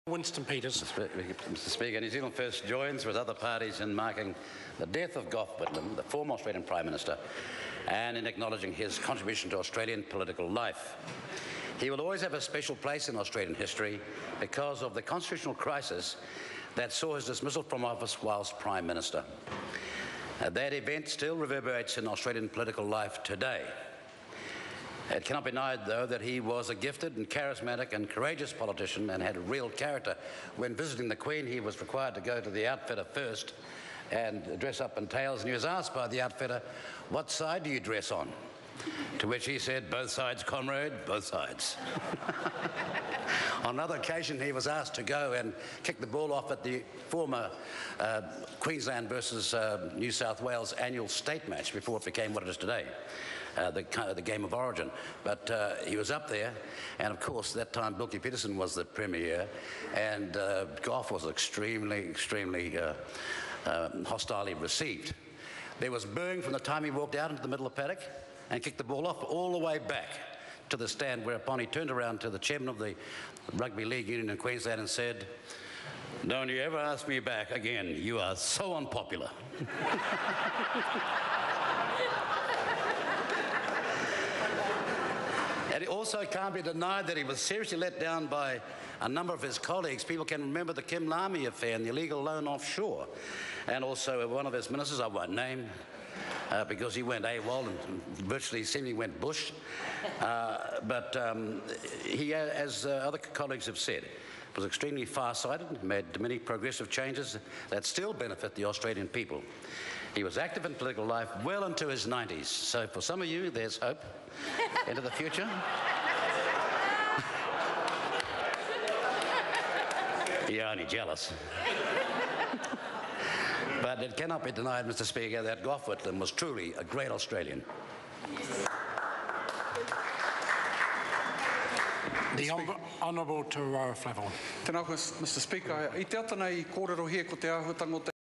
Winston Peters. Mr. Speaker, New Zealand First joins with other parties in marking the death of Gough Whitlam, the former Australian Prime Minister, and in acknowledging his contribution to Australian political life. He will always have a special place in Australian history because of the constitutional crisis that saw his dismissal from office whilst Prime Minister. That event still reverberates in Australian political life today. It cannot be denied, though, that he was a gifted and charismatic and courageous politician and had a real character. When visiting the Queen, he was required to go to the outfitter first and dress up in tails, and he was asked by the outfitter, "What side do you dress on?" To which he said, "Both sides, comrade, both sides." On another occasion, he was asked to go and kick the ball off at the former Queensland versus New South Wales annual state match before it became what it is today. The game of origin. But he was up there, and of course that time Bilky Peterson was the premier, and Gough was extremely hostilely received. There was booing from the time he walked out into the middle of the paddock and kicked the ball off all the way back to the stand, whereupon he turned around to the chairman of the Rugby League Union in Queensland and said, "Don't you ever ask me back again. You are so unpopular." And it also can't be denied that he was seriously let down by a number of his colleagues. People can remember the Kim Lamy affair and the illegal loan offshore. And also one of his ministers, I won't name, because he went AWOL and virtually seemingly went bush. But he, as other colleagues have said, was extremely far-sighted, made many progressive changes that still benefit the Australian people. He was active in political life well into his 90s. So for some of you, there's hope into the future. You're only jealous. But it cannot be denied, Mr. Speaker, that Gough Whitlam was truly a great Australian. The Honourable Te Flavon. Tēnā koe, Mr. Speaker. I te ata nei kōrero hia ko te āhuatango